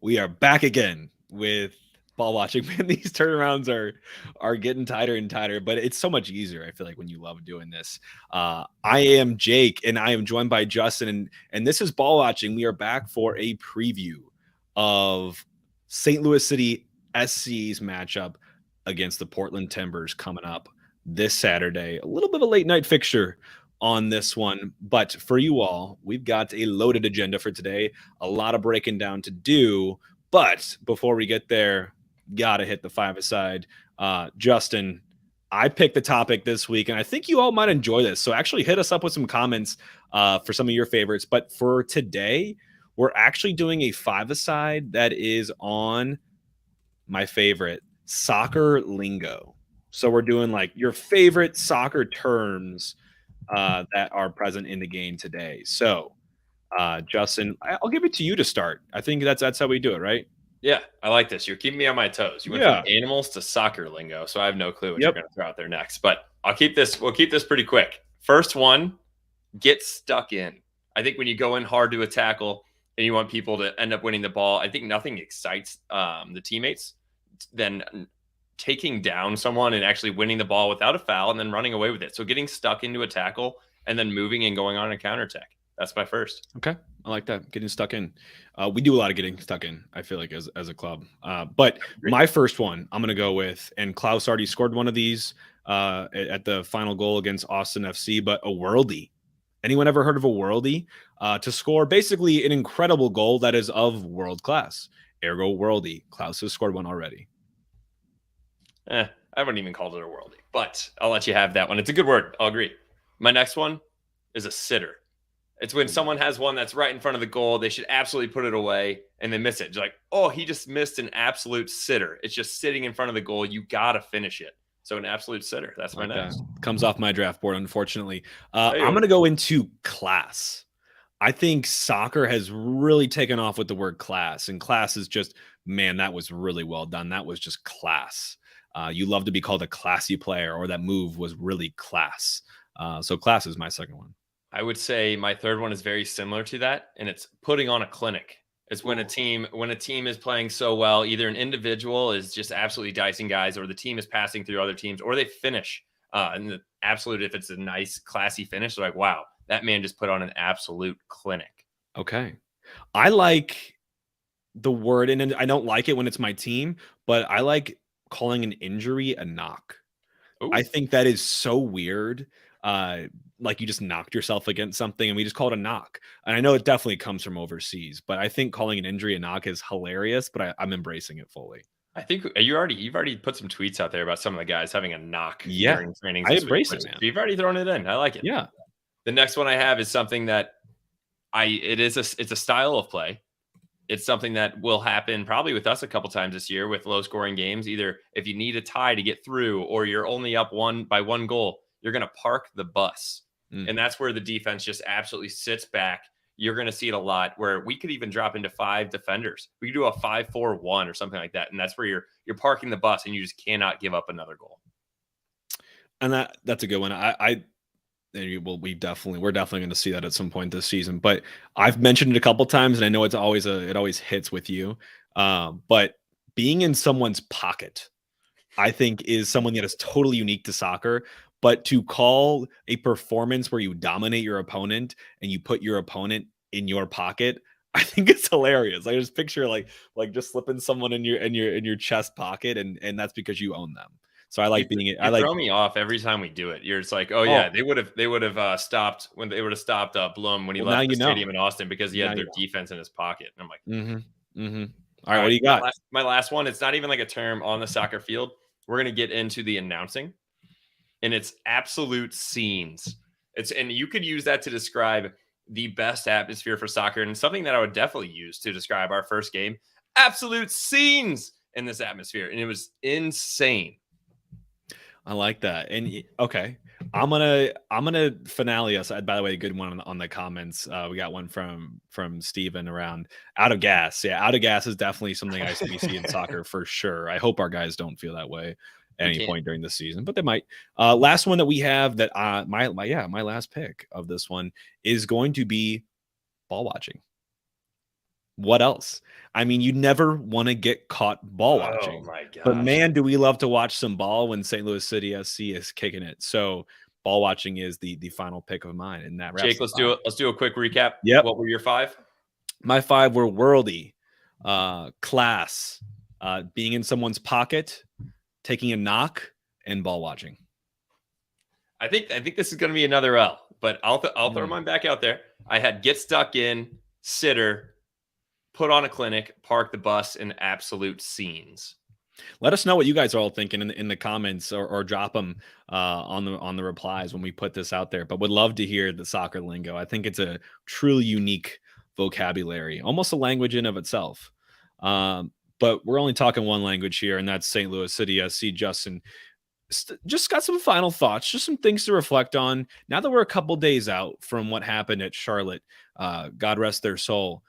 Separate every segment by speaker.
Speaker 1: We are back again with ball watching. Man, these turnarounds are getting tighter and tighter, but it's so much easier. I feel like when you love doing this. I am Jake, and I am joined by Justin, and this is ball watching. We are back for a preview of St. Louis City SC's matchup against the Portland Timbers coming up this Saturday. A little bit of a late night fixture on this one, but for you all, we've got a loaded agenda for today. A lot of breaking down to do, but before we get there, gotta hit the five-a-side. Justin, I picked the topic this week, and I think you all might enjoy this. So actually hit us up with some comments for some of your favorites. But for today, we're actually doing a five-a-side that is on my favorite, soccer lingo. So we're doing like your favorite soccer terms that are present in the game today. So, Justin, I'll give it to you to start. I think that's how we do it, right?
Speaker 2: Yeah, I like this. You're keeping me on my toes. You went from animals to soccer lingo, so I have no clue what you're going to throw out there next. But we'll keep this pretty quick. First one, get stuck in. I think when you go in hard to a tackle and you want people to end up winning the ball, I think nothing excites the teammates than taking down someone and actually winning the ball without a foul and then running away with it. So getting stuck into a tackle and then moving and going on a counterattack. That's my first.
Speaker 1: Okay. I like that. Getting stuck in. We do a lot of getting stuck in, I feel like, as a club. But my first one I'm going to go with, and Klaus already scored one of these at the final goal against Austin FC, but a worldie. Anyone ever heard of a worldie? To score basically an incredible goal that is of world class. Ergo worldie. Klaus has scored one already.
Speaker 2: I wouldn't even call it a worldie, but I'll let you have that one. It's a good word. I'll agree. My next one is a sitter. It's when someone has one that's right in front of the goal. They should absolutely put it away and they miss it. It's like, oh, he just missed an absolute sitter. It's just sitting in front of the goal. You got to finish it. So an absolute sitter. That's my next.
Speaker 1: Comes off my draft board, unfortunately. I'm going to go into class. I think soccer has really taken off with the word class. And class is just, man, that was really well done. That was just class. You love to be called a classy player, or that move was really class. So class is my second one.
Speaker 2: I would say my third one is very similar to that, and it's putting on a clinic. It's when a team is playing so well, either an individual is just absolutely dicing guys, or the team is passing through other teams, or they finish. And the absolute, if it's a nice, classy finish, they're like, wow, that man just put on an absolute clinic.
Speaker 1: Okay. I like the word, and I don't like it when it's my team, but I like calling an injury a knock. Ooh. I think that is so weird. Like you just knocked yourself against something and we just call it a knock. And I know it definitely comes from overseas, but I think calling an injury a knock is hilarious, but I'm embracing it fully.
Speaker 2: I think you've already put some tweets out there about some of the guys having a knock
Speaker 1: during
Speaker 2: trainings.
Speaker 1: I embrace it, man.
Speaker 2: You've already thrown it in. I like it.
Speaker 1: Yeah.
Speaker 2: The next one I have is something that it's a style of play. It's something that will happen probably with us a couple times this year with low scoring games. Either if you need a tie to get through, or you're only up by one goal, you're going to park the bus. And that's where the defense just absolutely sits back. You're going to see it a lot, where we could even drop into 5 defenders. We could do a 5-4-1 or something like that. And that's where you're parking the bus and you just cannot give up another goal.
Speaker 1: And that's a good one. We're definitely going to see that at some point this season, but I've mentioned it a couple times and I know it always hits with you. But being in someone's pocket, I think, is something that is totally unique to soccer. But to call a performance where you dominate your opponent and you put your opponent in your pocket, I think it's hilarious. I just picture like just slipping someone in your chest pocket, and that's because you own them. So I like being it. I like
Speaker 2: throw me off every time we do it. You're just like, oh yeah, they would have stopped when they would have stopped Blum when he left the stadium in Austin because he had their defense in his pocket. And I'm like,
Speaker 1: All right, what do you got?
Speaker 2: My last one. It's not even like a term on the soccer field. We're gonna get into the announcing. And it's absolute scenes. And you could use that to describe the best atmosphere for soccer, and something that I would definitely use to describe our first game. Absolute scenes in this atmosphere, and it was insane.
Speaker 1: I like that. And okay, I'm gonna finale us. By the way, a good one on the comments. We got one from Steven around out of gas. Yeah, out of gas is definitely something I see in soccer for sure. I hope our guys don't feel that way at any point during the season, but they might. Last one that we have that my last pick of this one is going to be ball watching. What else? I mean, you never want to get caught ball watching.
Speaker 2: Oh my gosh.
Speaker 1: But man, do we love to watch some ball when St. Louis City SC is kicking it. So ball watching is the final pick of mine. And that wraps
Speaker 2: Jake, let's do it. Let's do a quick recap.
Speaker 1: Yep.
Speaker 2: What were your 5?
Speaker 1: My 5 were worldy, class, being in someone's pocket, taking a knock, and ball watching.
Speaker 2: I think this is going to be another L, but I'll throw mine back out there. I had get stuck in, sitter, put on a clinic, park the bus, and absolute scenes.
Speaker 1: Let us know what you guys are all thinking in the comments, or drop them on the replies when we put this out there. But would love to hear the soccer lingo. I think it's a truly unique vocabulary, almost a language in of itself. But we're only talking one language here, and that's St. Louis City SC. Justin, just got some final thoughts, just some things to reflect on now that we're a couple days out from what happened at Charlotte. God rest their soul.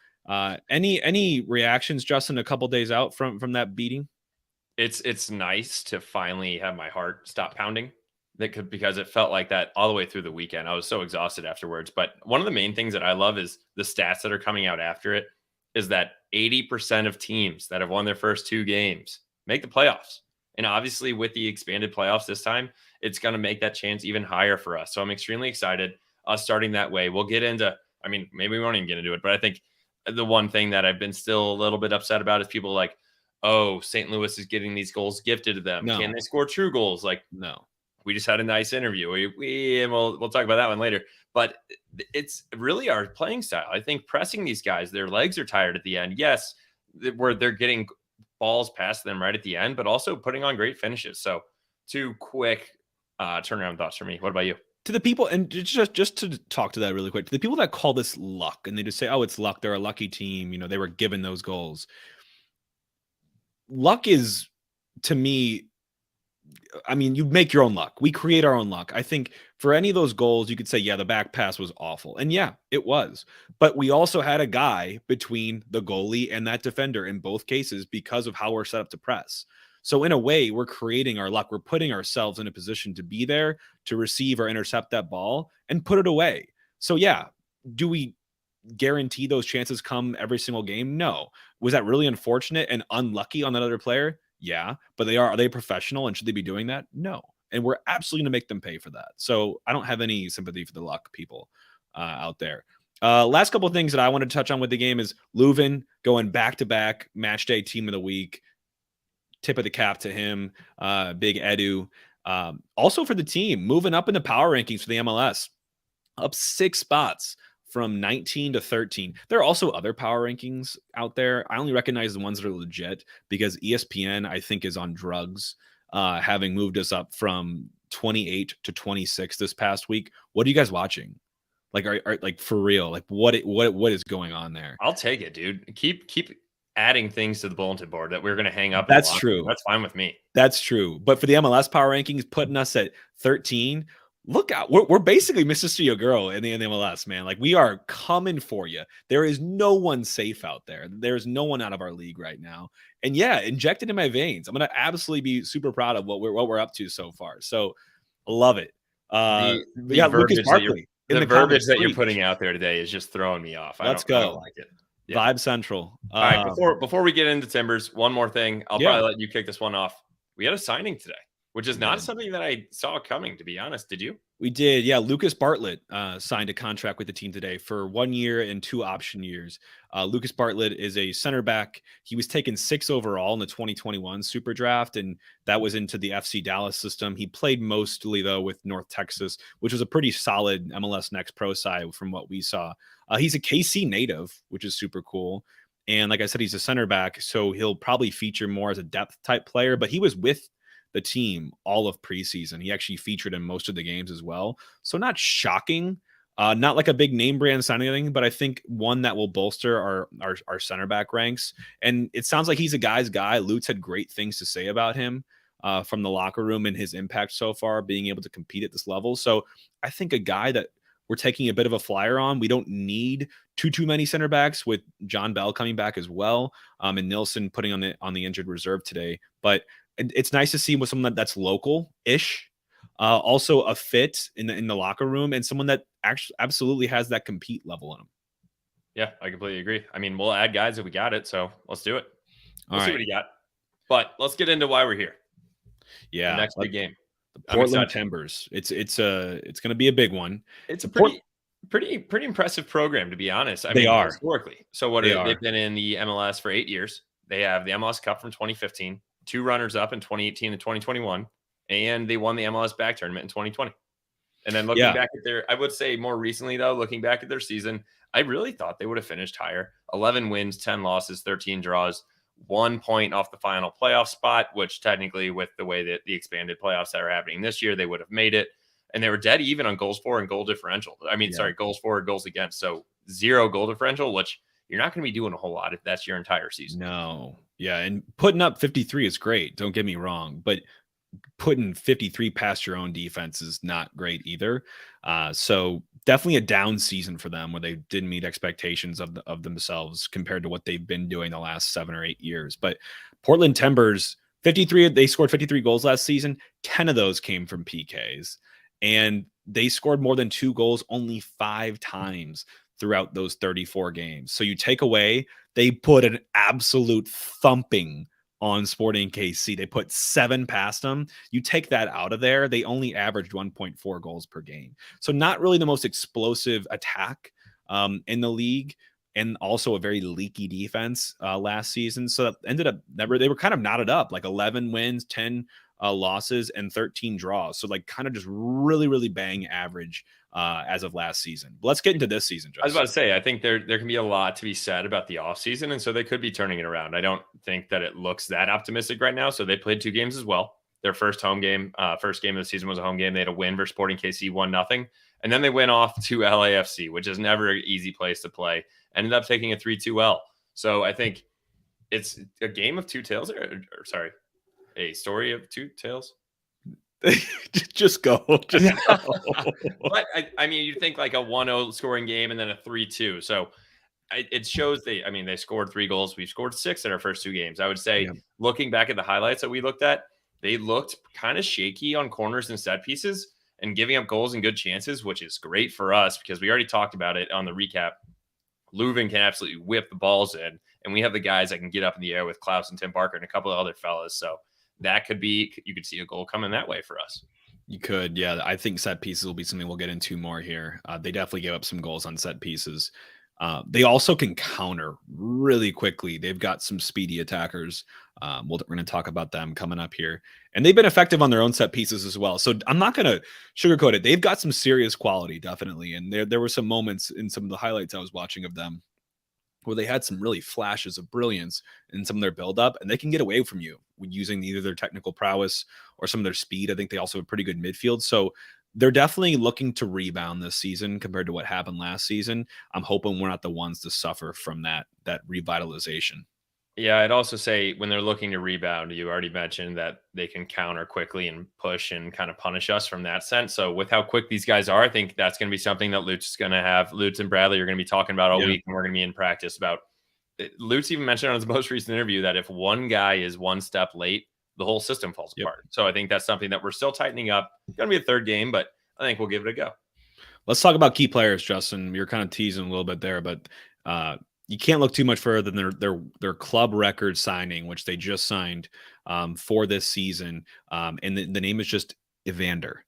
Speaker 1: Any reactions, Justin, a couple days out from that beating?
Speaker 2: It's nice to finally have my heart stop pounding, because it felt like that all the way through the weekend. I was so exhausted afterwards. But one of the main things that I love is the stats that are coming out after it is that 80% of teams that have won their first 2 games make the playoffs. And obviously with the expanded playoffs this time, it's going to make that chance even higher for us. So I'm extremely excited starting that way. We'll get into, I mean, maybe we won't even get into it, but I think the one thing that I've been still a little bit upset about is people like, oh, St. Louis is getting these goals gifted to them.
Speaker 1: No.
Speaker 2: Can they score true goals? Like,
Speaker 1: no.
Speaker 2: We just had a nice interview. We'll talk about that one later. But it's really our playing style. I think pressing these guys, their legs are tired at the end. Yes, where they're getting balls past them right at the end, but also putting on great finishes. So 2 quick turnaround thoughts for me. What about you?
Speaker 1: To the people, and just to talk to that really quick, to the people that call this luck, and they just say, oh, it's luck. They're a lucky team. You know, they were given those goals. Luck is, to me, I mean, you make your own luck. We create our own luck. I think for any of those goals, you could say, yeah, the back pass was awful. And yeah, it was. But we also had a guy between the goalie and that defender in both cases because of how we're set up to press. So in a way, we're creating our luck. We're putting ourselves in a position to be there, to receive or intercept that ball and put it away. So yeah, do we guarantee those chances come every single game? No. Was that really unfortunate and unlucky on that other player? Yeah. But are they professional, and should they be doing that? No. And we're absolutely going to make them pay for that. So I don't have any sympathy for the luck people out there. Last couple of things that I want to touch on with the game is Leuven going back-to-back match day team of the week. Tip of the cap to him. Big Edu. Also for the team, moving up in the power rankings for the MLS. Up 6 spots from 19 to 13. There are also other power rankings out there. I only recognize the ones that are legit because ESPN, I think, is on drugs, having moved us up from 28 to 26 this past week. What are you guys watching? Like, are like for real? Like, what is going on there?
Speaker 2: I'll take it, dude. Keep adding things to the bulletin board that we're going to hang up.
Speaker 1: That's true.
Speaker 2: That's fine with me.
Speaker 1: That's true. But for the MLS power rankings, putting us at 13. Look out. We're basically Mrs. Your Girl in the MLS, man. Like, we are coming for you. There is no one safe out there. There's no one out of our league right now. And yeah, injected in my veins. I'm going to absolutely be super proud of what we're up to so far. So love it. Lucas Barkley.
Speaker 2: The verbiage that you're putting out there today is just throwing me off.
Speaker 1: Let's go.
Speaker 2: I don't like it.
Speaker 1: Yeah. Vibe Central.
Speaker 2: All right. Before we get into Timbers, one more thing. I'll probably let you kick this one off. We had a signing today, which is not something that I saw coming, to be honest. Did you?
Speaker 1: We did. Yeah. Lucas Bartlett signed a contract with the team today for 1 year and 2 option years. Lucas Bartlett is a center back. He was taken 6 overall in the 2021 Super Draft, and that was into the FC Dallas system. He played mostly, though, with North Texas, which was a pretty solid MLS Next Pro side from what we saw. He's a KC native, which is super cool. And like I said, he's a center back, so he'll probably feature more as a depth type player, but he was with the team all of preseason. He actually featured in most of the games as well. So not shocking, not like a big name brand signing anything, but I think one that will bolster our center back ranks. And it sounds like he's a guy's guy. Lutz had great things to say about him from the locker room and his impact so far, being able to compete at this level. So I think a guy that we're taking a bit of a flyer on. We don't need too many center backs, with John Bell coming back as well, and Nilsson putting on the injured reserve today. But it's nice to see with someone that's local-ish, also a fit in the locker room, and someone that actually absolutely has that compete level in him.
Speaker 2: Yeah, I completely agree. I mean, we'll add guys if we got it, so let's do it. We'll see what he got. But let's get into why we're here.
Speaker 1: Yeah,
Speaker 2: the next big game.
Speaker 1: The Portland Timbers. It's going to be a big one.
Speaker 2: It's a pretty impressive program, to be honest. I mean, historically. So they've been in the MLS for 8 years. They have the MLS Cup from 2015, 2 runners up in 2018 and 2021, and they won the MLS back tournament in 2020. And then looking back at I would say more recently, though, looking back at their season, I really thought they would have finished higher. 11 wins, 10 losses, 13 draws, 1 point off the final playoff spot, which technically with the way that the expanded playoffs that are happening this year, they would have made it. And they were dead even on goals for and goal differential. I mean, goals for, goals against. So 0 goal differential, which you're not going to be doing a whole lot if that's your entire season.
Speaker 1: No. Yeah. And putting up 53 is great. Don't get me wrong. But putting 53 past your own defense is not great either. So definitely a down season for them where they didn't meet expectations of themselves compared to what they've been doing the last 7 or 8 years. But Portland Timbers, 53, they scored 53 goals last season. 10 of those came from PKs. And they scored more than 2 goals only 5 times throughout those 34 games. So you take away, they put an absolute thumping on Sporting KC. They put 7 past them. You take that out of there, they only averaged 1.4 goals per game. So not really the most explosive attack in the league, and also a very leaky defense last season. So that ended up they were kind of knotted up, like 11 wins, 10 losses, and 13 draws. So like kind of just really, really bang average as of last season. But let's get into this season, Justin.
Speaker 2: I was about to say, I think there can be a lot to be said about the offseason, and so they could be turning it around. I don't think that it looks that optimistic right now. So they played 2 games as well. Their first home game, first game of the season was a home game. They had a win versus Sporting KC, 1-0. And then they went off to LAFC, which is never an easy place to play. Ended up taking a 3-2 L. So I think it's a game of 2 tales, or sorry, a story of 2 tales.
Speaker 1: Just go. Just go.
Speaker 2: But I mean, you think like a 1-0 scoring game and then a 3-2. So it shows they scored 3 goals. We've scored 6 in our first 2 games. I would say, looking back at the highlights that we looked at, they looked kind of shaky on corners and set pieces and giving up goals and good chances, which is great for us because we already talked about it on the recap. Leuven can absolutely whip the balls in, and we have the guys that can get up in the air with Klaus and Tim Parker and a couple of other fellas. So that could be, you could see a goal coming that way for us.
Speaker 1: You could, yeah. I think set pieces will be something we'll get into more here. They definitely gave up some goals on set pieces. They also can counter really quickly. They've got some speedy attackers. We're going to talk about them coming up here. And they've been effective on their own set pieces as well. So I'm not going to sugarcoat it. They've got some serious quality, definitely. And there were some moments in some of the highlights I was watching of them where they had some really flashes of brilliance in some of their buildup, and they can get away from you using either their technical prowess or some of their speed. I think they also have a pretty good midfield. So they're definitely looking to rebound this season compared to what happened last season. I'm hoping we're not the ones to suffer from that revitalization.
Speaker 2: Yeah, I'd also say when they're looking to rebound, you already mentioned that they can counter quickly and push and kind of punish us from that sense. So with how quick these guys are, I think that's going to be something that Lutz is going to have. Lutz and Bradley are going to be talking about all week, and we're going to be in practice about. Lutz even mentioned on his most recent interview that if one guy is one step late, the whole system falls apart. So I think that's something that we're still tightening up. It's going to be a 3rd game, but I think we'll give it a go.
Speaker 1: Let's talk about key players, Justin. You're kind of teasing a little bit there, but you can't look too much further than their club record signing, which they just signed for this season. And the name is just Evander.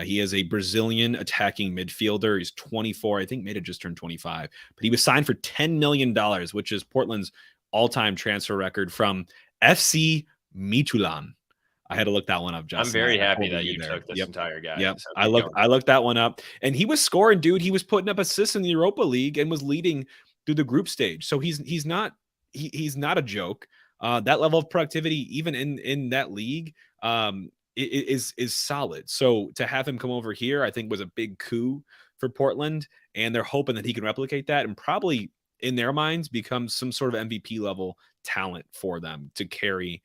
Speaker 1: He is a Brazilian attacking midfielder. He's 24. I think may have just turned 25. But he was signed for $10 million, which is Portland's all-time transfer record from FC Midtjylland. I had to look that one up, Justin.
Speaker 2: I'm very happy that you took this entire guy.
Speaker 1: Yep. So I looked that one up, and he was scoring, dude. He was putting up assists in the Europa League and was leading through the group stage. So he's not a joke. That level of productivity, even in that league, is solid. So to have him come over here, I think was a big coup for Portland, and they're hoping that he can replicate that and probably in their minds become some sort of MVP level talent for them to carry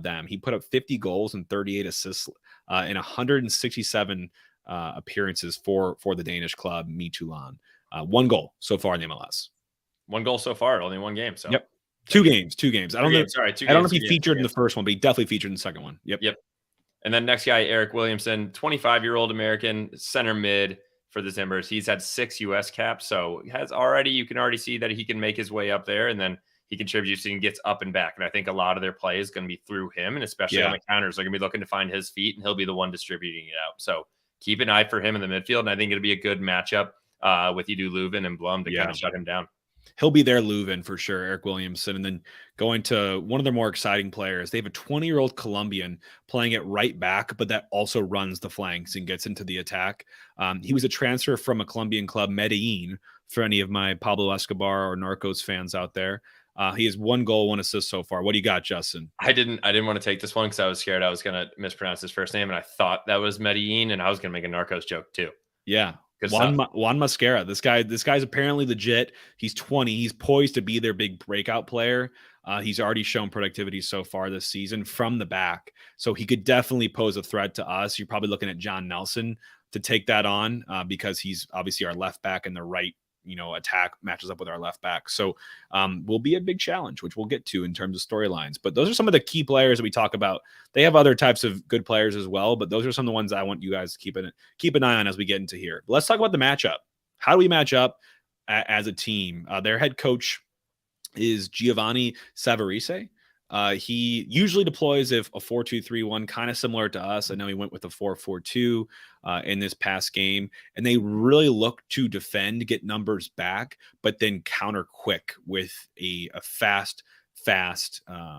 Speaker 1: them. He put up 50 goals and 38 assists in 167 appearances for the Danish club Midtjylland. 1 goal so far in the MLS.
Speaker 2: 1 goal so far, only 1 game. So
Speaker 1: 2 games. I don't know.
Speaker 2: Sorry,
Speaker 1: I don't know if he featured in the first one, but he definitely featured in the second one. Yep.
Speaker 2: And then next guy, Eric Williamson, 25-year-old American center mid, for the Timbers. He's had 6 U.S. caps, so you can already see that he can make his way up there, and then he contributes and gets up and back. And I think a lot of their play is going to be through him, and especially on the counters, they're going to be looking to find his feet, and he'll be the one distributing it out. So keep an eye for him in the midfield, and I think it'll be a good matchup with Edu Leuven and Blum to kind of shut him down.
Speaker 1: He'll be there, Leuven, for sure, Eric Williamson. And then going to one of their more exciting players, they have a 20-year-old Colombian playing it right back, but that also runs the flanks and gets into the attack. He was a transfer from a Colombian club, Medellin, for any of my Pablo Escobar or Narcos fans out there. He has 1 goal, 1 assist so far. What do you got, Justin?
Speaker 2: I didn't want to take this one because I was scared I was going to mispronounce his first name, and I thought that was Medellin, and I was going to make a Narcos joke too.
Speaker 1: Yeah. Juan Mascara. This guy's apparently legit. He's 20. He's poised to be their big breakout player. He's already shown productivity so far this season from the back. So he could definitely pose a threat to us. You're probably looking at John Nelson to take that on because he's obviously our left back, and the right attack matches up with our left back. So will be a big challenge, which we'll get to in terms of storylines. But those are some of the key players that we talk about. They have other types of good players as well, but those are some of the ones I want you guys to keep an eye on as we get into here. But let's talk about the matchup. How do we match up as a team? Their head coach is Giovanni Savarese. He usually deploys if a 4-2-3-1, kind of similar to us. I know he went with a 4-4-2 in this past game, and they really look to defend, get numbers back, but then counter quick with a fast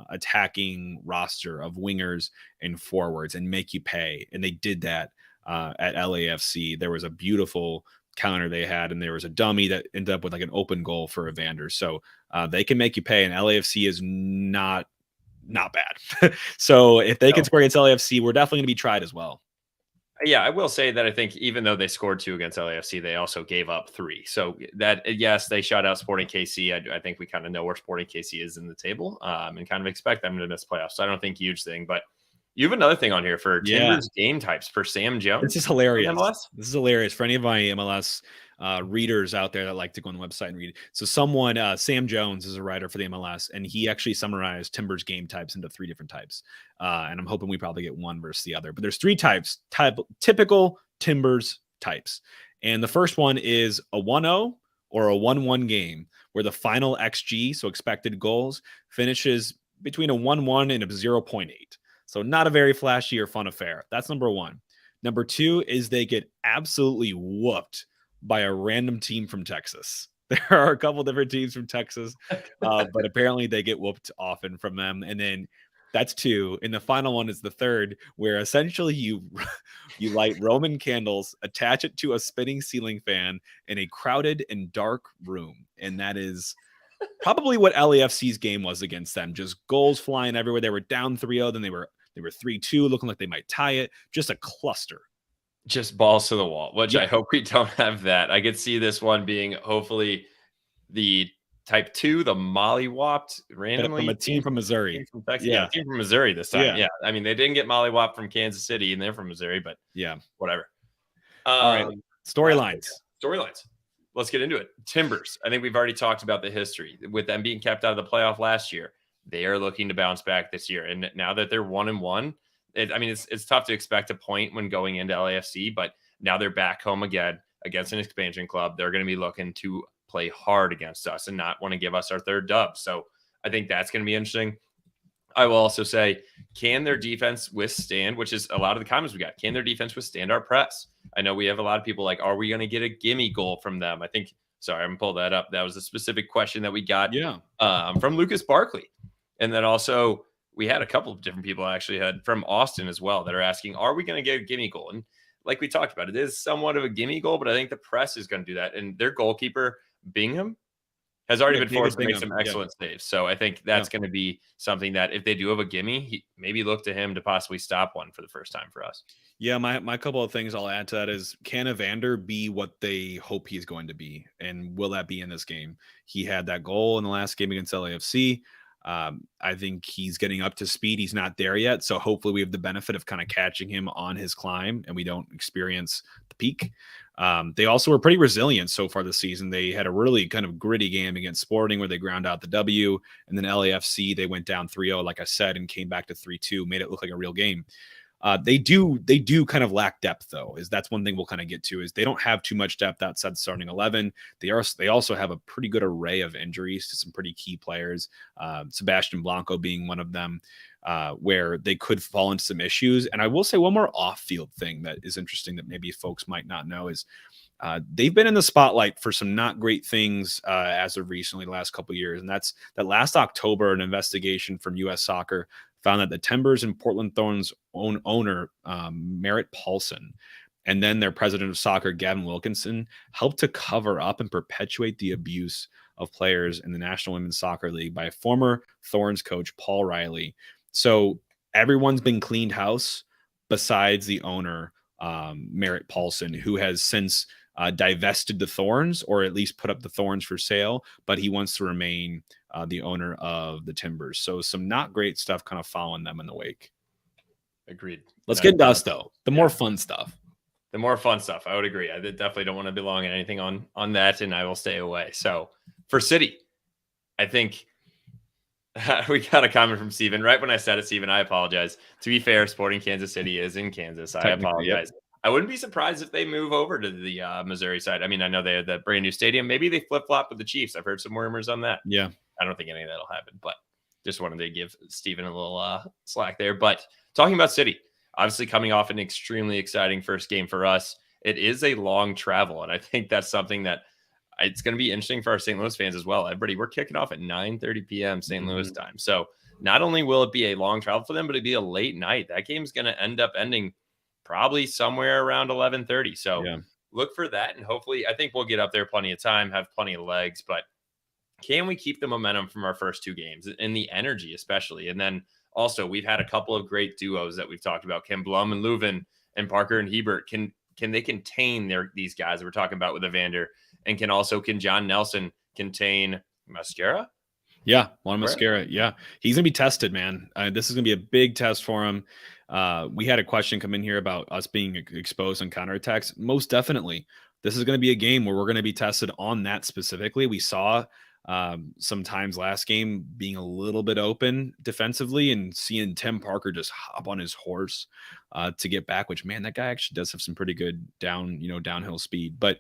Speaker 1: attacking roster of wingers and forwards and make you pay. And they did that at LAFC. There was a beautiful counter they had, and there was a dummy that ended up with like an open goal for Evander. So they can make you pay, and LAFC is not bad. So if they can score against LAFC, we're definitely going to be tried as well.
Speaker 2: Yeah, I will say that I think even though they scored 2 against LAFC, they also gave up 3. So that, yes, they shut out Sporting KC. I think we kind of know where Sporting KC is in the table and kind of expect them to miss playoffs. So I don't think huge thing, but you have another thing on here for Timbers game types for Sam Jones.
Speaker 1: This is hilarious. This is hilarious for any of my MLS readers out there that like to go on the website and read. So Sam Jones is a writer for the MLS, and he actually summarized Timbers game types into 3 different types. And I'm hoping we probably get one versus the other, but there's 3 types, typical Timbers types. And the first one is a 1-0 or a 1-1 game where the final XG, so expected goals, finishes between a 1-1 and a 0.8. So not a very flashy or fun affair. That's number 1. Number 2 is they get absolutely whooped by a random team from Texas. There are a couple different teams from Texas, but apparently they get whooped often from them. And then that's 2. And the final one is the 3rd, where essentially you light Roman candles, attach it to a spinning ceiling fan in a crowded and dark room. And that is probably what LAFC's game was against them. Just goals flying everywhere. They were down 3-0, then they were 3-2, looking like they might tie it. Just a cluster.
Speaker 2: Just balls to the wall, which I hope we don't have that. I could see this one being hopefully the type 2, the mollywopped randomly
Speaker 1: from a team from Missouri.
Speaker 2: Team from Texas. Yeah, team from Missouri this time. Yeah. I mean, they didn't get mollywopped from Kansas City, and they're from Missouri, but whatever.
Speaker 1: All right, storylines.
Speaker 2: Let's get into it. Timbers. I think we've already talked about the history with them being kept out of the playoff last year. They are looking to bounce back this year, and now that they're 1-1. It's tough to expect a point when going into LAFC, but now they're back home again against an expansion club. They're going to be looking to play hard against us and not want to give us our 3rd dub. So I think that's going to be interesting. I will also say, can their defense withstand, which is a lot of the comments we got, can their defense withstand our press? I know we have a lot of people like, are we going to get a gimme goal from them? I'm going to pull that up. That was a specific question that we got from Lucas Barkley. And then also, we had a couple of different people actually had from Austin as well that are asking, are we going to get a gimme goal? And like we talked about, it is somewhat of a gimme goal, but I think the press is going to do that. And their goalkeeper, Bingham, has already been forced to make some excellent saves. So I think that's going to be something that if they do have a gimme, maybe look to him to possibly stop one for the first time for us.
Speaker 1: Yeah, my couple of things I'll add to that is, can Evander be what they hope he's going to be? And will that be in this game? He had that goal in the last game against LAFC. I think he's getting up to speed. He's not there yet. So hopefully we have the benefit of kind of catching him on his climb and we don't experience the peak. They also were pretty resilient so far this season. They had a really kind of gritty game against Sporting where they ground out the W, and then LAFC, they went down 3-0, like I said, and came back to 3-2, made it look like a real game. They do kind of lack depth, though. That's one thing we'll kind of get to, is they don't have too much depth outside the starting 11. They also have a pretty good array of injuries to some pretty key players, Sebastian Blanco being one of them, where they could fall into some issues. And I will say one more off-field thing that is interesting that maybe folks might not know is they've been in the spotlight for some not great things as of recently, the last couple of years. And that's that last October, an investigation from U.S. Soccer found that the Timbers and Portland Thorns owner, Merritt Paulson, and then their president of soccer, Gavin Wilkinson, helped to cover up and perpetuate the abuse of players in the National Women's Soccer League by former Thorns coach Paul Riley. So everyone's been cleaned house besides the owner, Merritt Paulson, who has since divested the Thorns, or at least put up the Thorns for sale, but he wants to remain the owner of the Timbers. So some not great stuff kind of following them in the wake.
Speaker 2: Agreed.
Speaker 1: Let's get into us, though. The more fun stuff.
Speaker 2: The more fun stuff. I would agree. I definitely don't want to belong in anything on that, and I will stay away. So for City, I think we got a comment from Steven. Right when I said it, Steven, I apologize. To be fair, Sporting Kansas City is in Kansas. I apologize. Yep. I wouldn't be surprised if they move over to the Missouri side. I mean, I know they have that brand new stadium. Maybe they flip-flop with the Chiefs. I've heard some rumors on that.
Speaker 1: Yeah.
Speaker 2: I don't think any of that will happen, but just wanted to give Steven a little slack there. But talking about City, obviously coming off an extremely exciting first game for us, it is a long travel. And I think that's something that it's going to be interesting for our St. Louis fans as well. Everybody, we're kicking off at 9:30 p.m. St. Louis time. So not only will it be a long travel for them, but it'd be a late night. That game's going to ending probably somewhere around 11:30. So look for that. And hopefully, I think we'll get up there plenty of time, have plenty of legs. But can we keep the momentum from our first two games and the energy, especially? And then also, we've had a couple of great duos that we've talked about. Can Blum and Leuven and Parker and Hebert, can they contain these guys that we're talking about with Evander? And can John Nelson contain Mascara?
Speaker 1: Yeah, Juan Mascara. Yeah, he's going to be tested, man. This is going to be a big test for him. We had a question come in here about us being exposed on counterattacks. Most definitely. This is going to be a game where we're going to be tested on that specifically. We saw sometimes last game being a little bit open defensively and seeing Tim Parker just hop on his horse to get back, which, man, that guy actually does have some pretty good downhill speed. But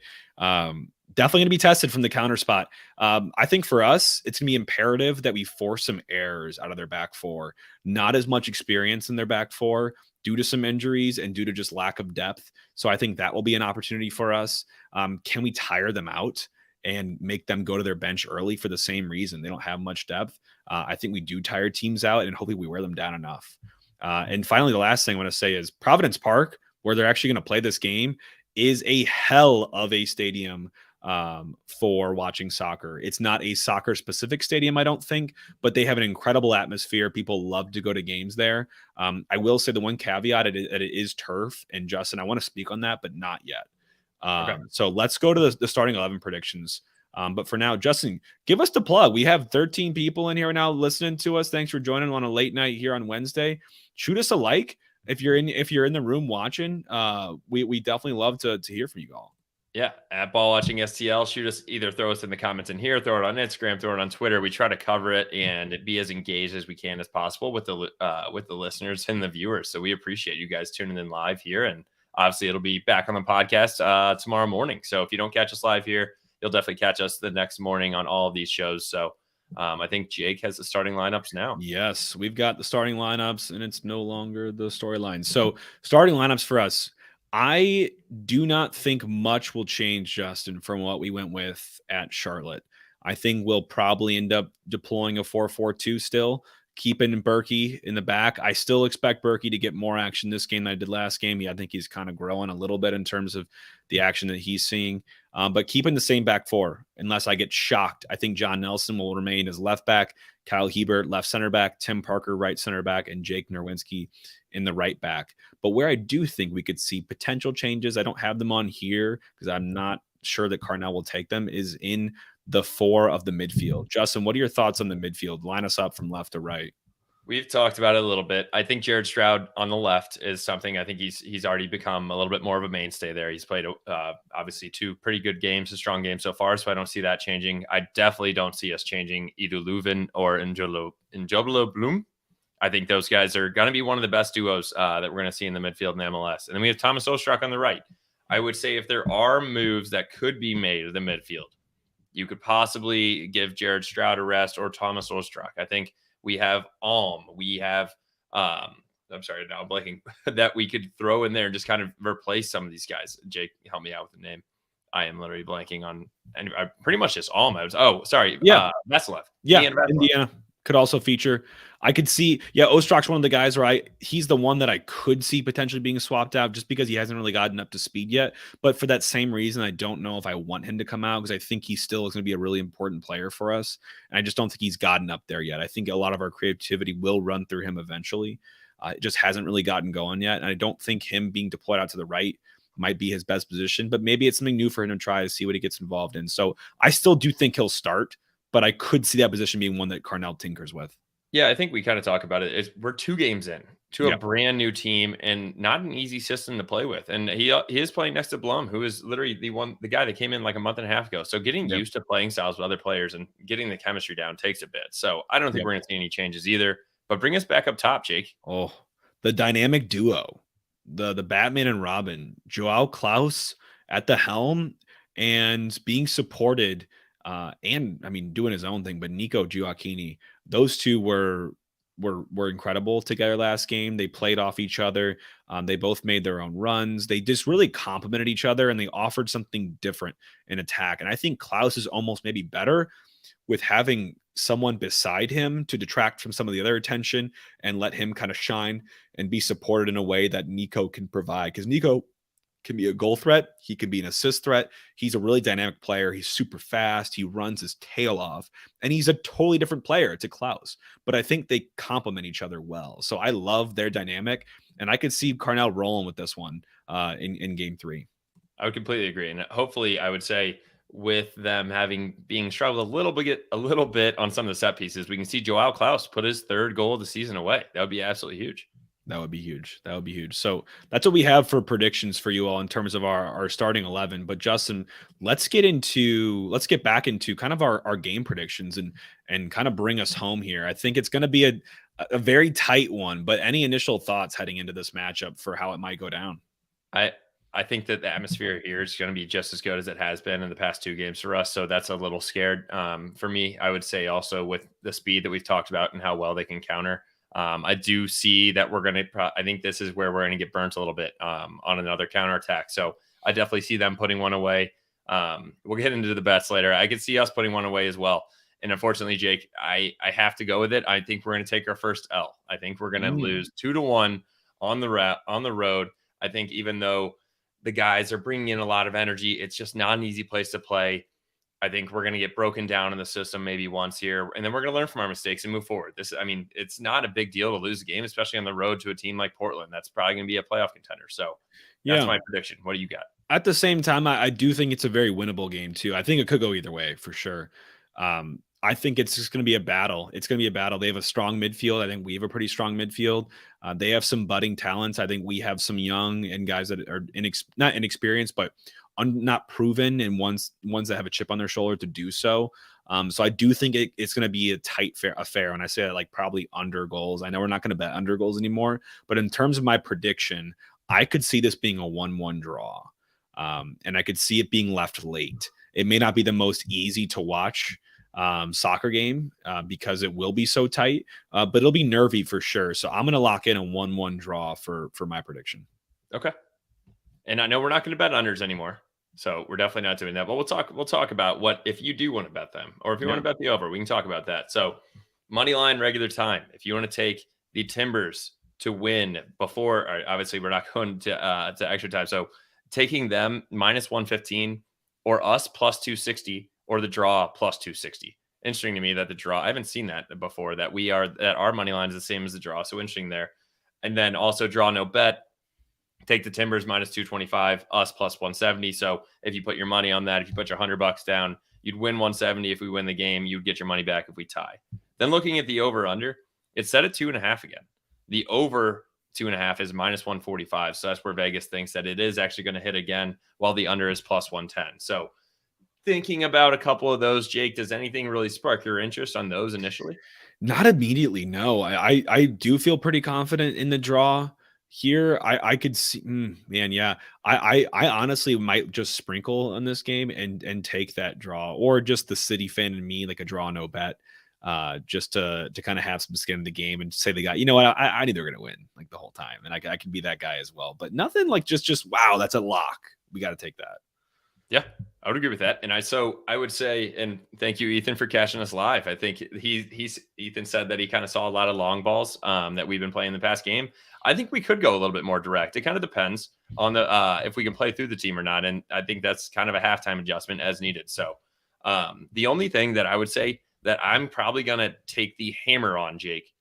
Speaker 1: definitely going to be tested from the counter spot. I think for us, it's going to be imperative that we force some errors out of their back four. Not as much experience in their back four due to some injuries and due to just lack of depth. So I think that will be an opportunity for us. Can we tire them out and make them go to their bench early for the same reason? They don't have much depth. I think we do tire teams out, and hopefully we wear them down enough. And finally, the last thing I want to say is Providence Park, where they're actually going to play this game, is a hell of a stadium for watching soccer. It's not a soccer specific stadium, I don't think, but they have an incredible atmosphere. People love to go to games there. I will say the one caveat, it is turf, and Justin, I want to speak on that, but not yet. Okay. So let's go to the starting 11 predictions. But for now, Justin, give us the plug. We have 13 people in here now listening to us. Thanks for joining on a late night here on Wednesday. Shoot us a like if you're in the room watching. We definitely love to hear from you all.
Speaker 2: Yeah, at Ball Watching STL, shoot us, either throw us in the comments in here, throw it on Instagram, throw it on Twitter. We try to cover it and be as engaged as we can as possible with the listeners and the viewers. So we appreciate you guys tuning in live here, and obviously it'll be back on the podcast tomorrow morning. So if you don't catch us live here, you'll definitely catch us the next morning on all of these shows. So I think Jake has the starting lineups now.
Speaker 1: Yes, we've got the starting lineups, and it's no longer the storyline. So starting lineups for us. I do not think much will change, Justin, from what we went with at Charlotte. I think we'll probably end up deploying a 4-4-2 still, keeping Berkey in the back. I still expect Berkey to get more action this game than I did last game. I think he's kind of growing a little bit in terms of the action that he's seeing. But keeping the same back four, unless I get shocked. I think John Nelson will remain as left back, Kyle Hebert left center back, Tim Parker right center back, and Jake Nerwinski in the right back. But where I do think we could see potential changes, I don't have them on here because I'm not sure that Carnell will take them, is in the four of the midfield. Justin, what are your thoughts on the midfield? Line us up from left to right.
Speaker 2: We've talked about it a little bit. I think Jared Stroud on the left is something. I think he's already become a little bit more of a mainstay there. He's played obviously two pretty good games, a strong game so far, so I don't see that changing. I definitely don't see us changing either Leuven or Njobolo Bloom. I think those guys are going to be one of the best duos that we're going to see in the midfield in the MLS. And then we have Thomas Ostrak on the right. I would say if there are moves that could be made in the midfield, you could possibly give Jared Stroud a rest or Thomas Ostrak. I think we have Alm. We have, I'm sorry, now I'm blanking, that we could throw in there and just kind of replace some of these guys. Jake, help me out with the name. I am literally blanking on, and I pretty much just Alm. Vassilev.
Speaker 1: Yeah, Indiana could also feature. I could see, Ostrak's one of the guys where he's the one that I could see potentially being swapped out just because he hasn't really gotten up to speed yet. But for that same reason, I don't know if I want him to come out because I think he still is going to be a really important player for us. And I just don't think he's gotten up there yet. I think a lot of our creativity will run through him eventually. It just hasn't really gotten going yet. And I don't think him being deployed out to the right might be his best position, but maybe it's something new for him to try to see what he gets involved in. So I still do think he'll start, but I could see that position being one that Carnell tinkers with.
Speaker 2: Yeah, I think we kind of talk about it. We're 2 games in to a brand new team and not an easy system to play with. And he is playing next to Blum, who is literally the guy that came in like a month and a half ago. So getting used to playing styles with other players and getting the chemistry down takes a bit. So I don't think we're going to see any changes either. But bring us back up top, Jake.
Speaker 1: Oh, the dynamic duo, the Batman and Robin, Joao Klaus at the helm and being supported. And I mean, doing his own thing, but Nico Gioacchini, those two were incredible together last game. They played off each other. They both made their own runs. They just really complemented each other and they offered something different in attack. And I think Klaus is almost maybe better with having someone beside him to detract from some of the other attention and let him kind of shine and be supported in a way that Nico can provide. Because Nico can be a goal threat. He can be an assist threat. He's a really dynamic player. He's super fast. He runs his tail off. And he's a totally different player to Klaus. But I think they complement each other well. So I love their dynamic. And I could see Carnell rolling with this one in game 3.
Speaker 2: I would completely agree. And hopefully I would say with them being struggled a little bit on some of the set pieces, we can see Joao Klaus put his 3rd goal of the season away. That would be absolutely huge.
Speaker 1: That would be huge. That would be huge. So that's what we have for predictions for you all in terms of our starting 11. But Justin, let's get back into kind of our game predictions and kind of bring us home here. I think it's going to be a very tight one, but any initial thoughts heading into this matchup for how it might go down?
Speaker 2: I think that the atmosphere here is going to be just as good as it has been in the past 2 games for us. So that's a little scared for me. I would say also with the speed that we've talked about and how well they can counter. I do see that we're going to, I think this is where we're going to get burnt a little bit on another counterattack. So I definitely see them putting one away. We'll get into the bets later. I could see us putting one away as well. And unfortunately, Jake, I have to go with it. I think we're going to take our first L. I think we're going to lose 2-1 on the road. I think even though the guys are bringing in a lot of energy, it's just not an easy place to play. I think we're going to get broken down in the system maybe once here, and then we're going to learn from our mistakes and move forward. It's not a big deal to lose a game, especially on the road to a team like Portland. That's probably going to be a playoff contender. So that's my prediction. What do you got?
Speaker 1: At the same time, I do think it's a very winnable game too. I think it could go either way for sure. I think it's just going to be a battle. It's going to be a battle. They have a strong midfield. I think we have a pretty strong midfield. They have some budding talents. I think we have some young and guys that are not inexperienced, but not proven and ones that have a chip on their shoulder to do so. So I do think it's going to be a tight affair. When I say that, like probably under goals, I know we're not going to bet under goals anymore, but in terms of my prediction, I could see this being a 1-1 draw. And I could see it being left late. It may not be the most easy to watch soccer game because it will be so tight, but it'll be nervy for sure. So I'm going to lock in a 1-1 draw for my prediction.
Speaker 2: Okay. And I know we're not going to bet unders anymore. So we're definitely not doing that, but we'll talk about what, if you do want to bet them or if you want to bet the over, we can talk about that. So money line, regular time. If you want to take the Timbers to win before, obviously we're not going to extra time. So taking them -115 or us +260 or the draw +260. Interesting to me that the draw, I haven't seen that before, that our money line is the same as the draw. So interesting there. And then also draw no bet. Take the Timbers -225, us +170. So if you put your money on that, if you put your $100 down, you'd win 170. If we win the game, you'd get your money back if we tie. Then looking at the over under, it's set at 2.5 again. The over 2.5 is -145. So that's where Vegas thinks that it is actually going to hit again, while the under is +110. So thinking about a couple of those, Jake, does anything really spark your interest on those initially?
Speaker 1: Not immediately, no. I do feel pretty confident in the draw here. I could see, man, yeah. I honestly might just sprinkle on this game and take that draw, or just the city fan in me, like a draw no bet, just to kind of have some skin in the game and say they got, you know what, I knew they're gonna win like the whole time, and I can be that guy as well. But nothing like just wow, that's a lock. We got to take that.
Speaker 2: Yeah, I would agree with that. And I would say, and thank you, Ethan, for catching us live. I think Ethan said that he kind of saw a lot of long balls that we've been playing in the past game. I think we could go a little bit more direct. It kind of depends on the if we can play through the team or not. And I think that's kind of a halftime adjustment as needed. So the only thing that I would say that I'm probably gonna take the hammer on, Jake,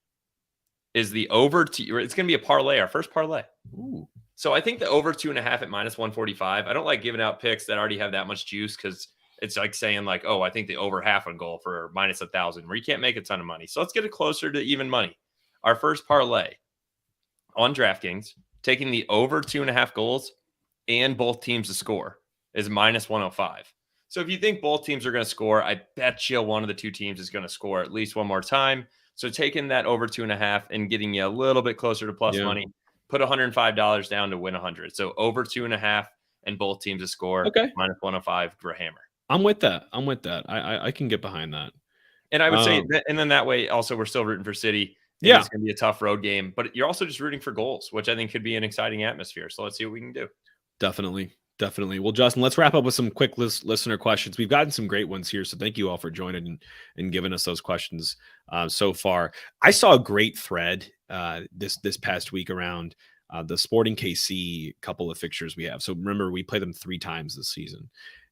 Speaker 2: is the over. It's gonna be a parlay, our first parlay.
Speaker 1: Ooh.
Speaker 2: So I think the over 2.5 at -145. I don't like giving out picks that already have that much juice, because it's like saying like, oh, I think the over half on goal for -1,000, where you can't make a ton of money. So let's get it closer to even money. Our first parlay on DraftKings, taking the over 2.5 goals and both teams to score, is -105. So if you think both teams are going to score, I bet you one of the two teams is going to score at least one more time. So taking that over 2.5 and getting you a little bit closer to plus money, put $105 down to win 100. So over 2.5 and both teams to score.
Speaker 1: Okay.
Speaker 2: -105 for a hammer.
Speaker 1: I'm with that. I can get behind that.
Speaker 2: And I would say that, and then that way also we're still rooting for City.
Speaker 1: Yeah.
Speaker 2: It's going to be a tough road game, but you're also just rooting for goals, which I think could be an exciting atmosphere. So let's see what we can do.
Speaker 1: Definitely. Well, Justin, let's wrap up with some quick listener questions. We've gotten some great ones here, so thank you all for joining and giving us those questions so far. I saw a great thread this past week around the Sporting KC couple of fixtures we have. So remember, we play them 3 times this season,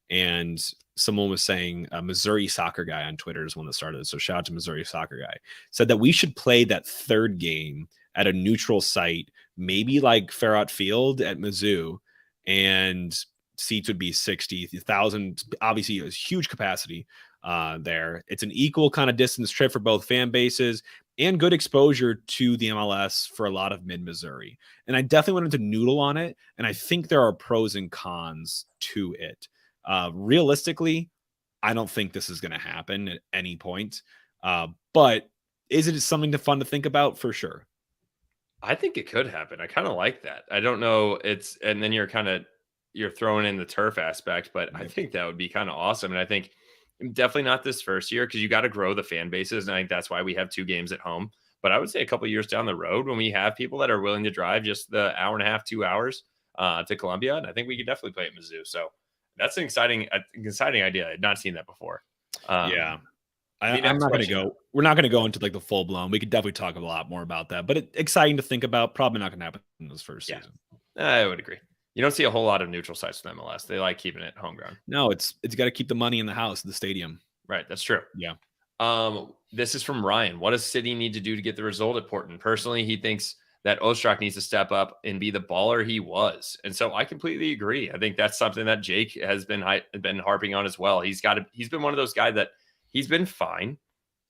Speaker 1: and someone was saying, Missouri Soccer Guy on Twitter is one that started it. So shout out to Missouri Soccer Guy, said that we should play that third game at a neutral site, maybe like Farrott Field at Mizzou, and seats would be 60,000. Obviously, it was huge capacity there. It's an equal kind of distance trip for both fan bases and good exposure to the MLS for a lot of mid-Missouri. And I definitely wanted to noodle on it, and I think there are pros and cons to it. Realistically, I don't think this is going to happen at any point. But is it something fun to think about? For sure.
Speaker 2: I think it could happen. I kind of like that. I don't know. And then you're throwing in the turf aspect, but I think that would be kind of awesome. And I think definitely not this first year, because you got to grow the fan bases. And I think that's why we have 2 games at home. But I would say a couple of years down the road, when we have people that are willing to drive just the hour and a half, 2 hours to Columbia, and I think we could definitely play at Mizzou. So that's an exciting idea. I had not seen that before.
Speaker 1: Yeah. I'm not going to go. We're not going to go into like the full blown. We could definitely talk a lot more about that, but exciting to think about. Probably not going to happen in this first season.
Speaker 2: I would agree. You don't see a whole lot of neutral sites in MLS. They like keeping it homegrown.
Speaker 1: No, it's got to keep the money in the house, the stadium.
Speaker 2: Right. That's true.
Speaker 1: Yeah.
Speaker 2: This is from Ryan. What does City need to do to get the result at Portland? Personally, he thinks that Ostrak needs to step up and be the baller he was. And so I completely agree. I think that's something that Jake has been harping on as well. He's been one of those guys that he's been fine,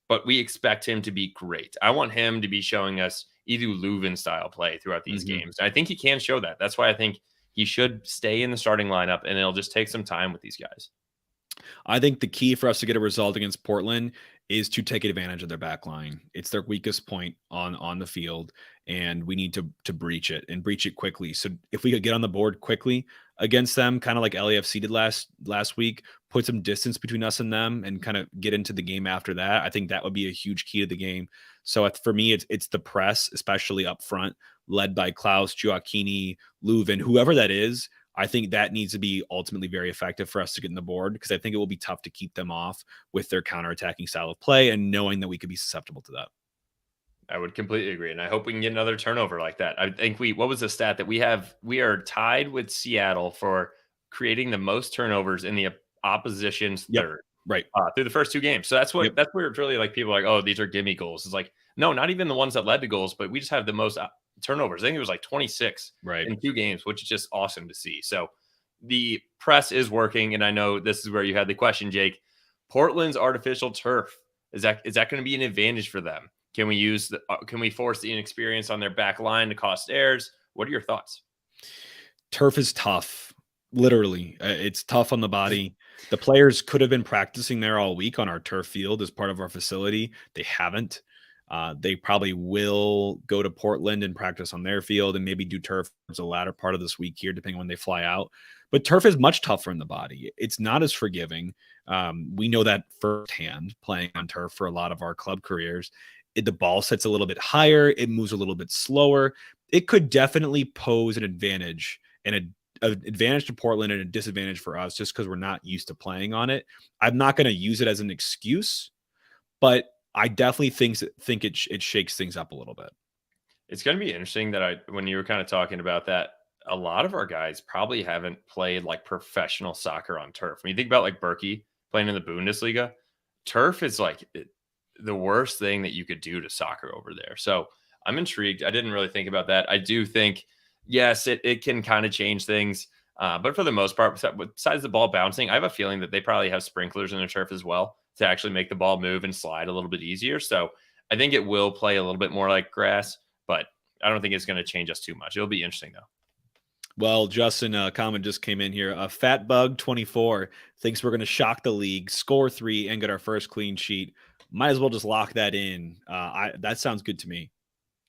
Speaker 2: but we expect him to be great. I want him to be showing us Edu Leuven style play throughout these games. And I think he can show that. That's why I think he should stay in the starting lineup, and it'll just take some time with these guys.
Speaker 1: I think the key for us to get a result against Portland is to take advantage of their back line. It's their weakest point on the field, and we need to breach it and breach it quickly. So if we could get on the board quickly against them, kind of like LAFC did last week, put some distance between us and them and kind of get into the game after that, I think that would be a huge key to the game. So for me, it's the press, especially up front, led by Klaus, Gioacchini, Leuven, whoever that is. I think that needs to be ultimately very effective for us to get on the board, because I think it will be tough to keep them off with their counterattacking style of play and knowing that we could be susceptible to that.
Speaker 2: I would completely agree. And I hope we can get another turnover like that. I think what was the stat that we are tied with Seattle for creating the most turnovers in the opposition's third,
Speaker 1: right?
Speaker 2: Through the first 2 games. So that's where it's really like people are like, oh, these are gimme goals. It's like, no, not even the ones that led to goals, but we just have the most turnovers. I think it was like 26 in 2 games, which is just awesome to see. So the press is working. And I know this is where you had the question, Jake. Portland's artificial turf, is that going to be an advantage for them? Can we force the inexperience on their back line to cost errors? What are your thoughts?
Speaker 1: Turf is tough. Literally, it's tough on the body. The players could have been practicing there all week on our turf field as part of our facility. They haven't. They probably will go to Portland and practice on their field and maybe do turf towards the latter part of this week here, depending on when they fly out. But turf is much tougher in the body. It's not as forgiving. We know that firsthand playing on turf for a lot of our club careers. The ball sits a little bit higher. It moves a little bit slower. It could definitely pose an advantage and an advantage to Portland and a disadvantage for us just because we're not used to playing on it. I'm not going to use it as an excuse, but I definitely think it shakes things up a little bit.
Speaker 2: It's going to be interesting that when you were kind of talking about that, a lot of our guys probably haven't played like professional soccer on turf. When you think about like Berkey playing in the Bundesliga, turf is like the worst thing that you could do to soccer over there. So I'm intrigued. I didn't really think about that. I do think, yes, it can kind of change things. But for the most part, besides the ball bouncing, I have a feeling that they probably have sprinklers in their turf as well to actually make the ball move and slide a little bit easier. So I think it will play a little bit more like grass, but I don't think it's going to change us too much. It'll be interesting, though.
Speaker 1: Well, Justin, comment just came in here. Fat Bug 24 thinks we're going to shock the league, score 3, and get our first clean sheet. Might as well just lock that in. That sounds good to me.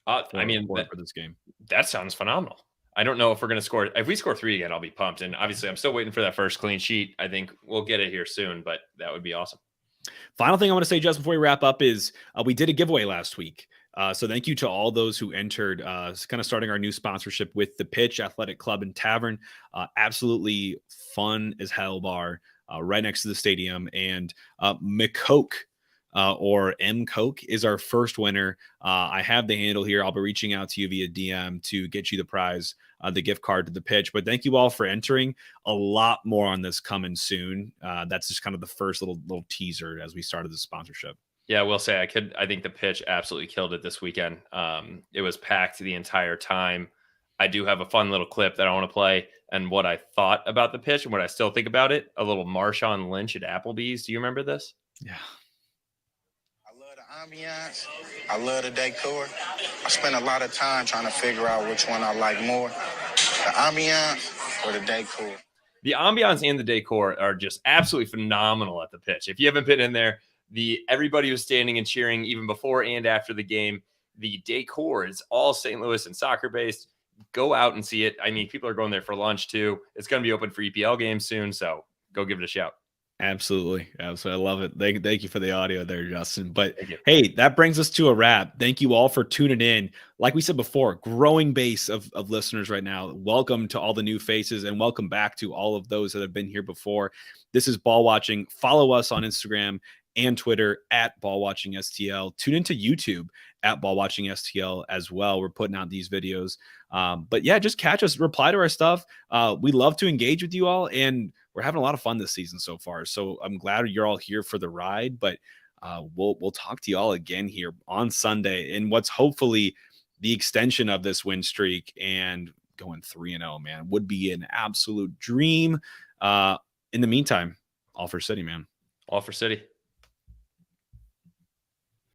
Speaker 2: For this game, that sounds phenomenal. I don't know if we're going to score. If we score 3 again, I'll be pumped. And obviously, I'm still waiting for that first clean sheet. I think we'll get it here soon, but that would be awesome.
Speaker 1: Final thing I want to say, just before we wrap up, is we did a giveaway last week. So thank you to all those who entered, kind of starting our new sponsorship with the Pitch Athletic Club and Tavern. Absolutely fun as hell bar right next to the stadium. And McCoke or M Coke is our first winner. I have the handle here. I'll be reaching out to you via DM to get you the prize, the gift card to the Pitch. But thank you all for entering. A lot more on this coming soon. That's just kind of the first little teaser as we started the sponsorship.
Speaker 2: Yeah, I will say I think the Pitch absolutely killed it this weekend. It was packed the entire time. I do have a fun little clip that I want to play and what I thought about the Pitch and what I still think about it. A little Marshawn Lynch at Applebee's. Do you remember this?
Speaker 1: Yeah.
Speaker 3: I love the ambiance. I love the decor. I spend a lot of time trying to figure out which one I like more, the ambiance or the decor.
Speaker 2: The ambiance and the decor are just absolutely phenomenal at the Pitch. If you haven't been in there, everybody was standing and cheering even before and after the game. The decor is all St. Louis and soccer based. Go out and see it. I mean, people are going there for lunch too. It's going to be open for EPL games soon, so go give it a shout.
Speaker 1: Absolutely. I love it. Thank you for the audio there, Justin. But hey, that brings us to a wrap. Thank you all for tuning in. Like we said before, growing base of listeners right now. Welcome to all the new faces and welcome back to all of those that have been here before. This is Ball Watching. Follow us on Instagram and Twitter at Ball Watching STL. Tune into YouTube at Ball Watching STL as well. We're putting out these videos. But yeah, just catch us, reply to our stuff. We love to engage with you all, and we're having a lot of fun this season so far. So I'm glad you're all here for the ride, but we'll talk to you all again here on Sunday in what's hopefully the extension of this win streak, and going 3-0, man, would be an absolute dream. In the meantime, all for City, man.
Speaker 2: All for City.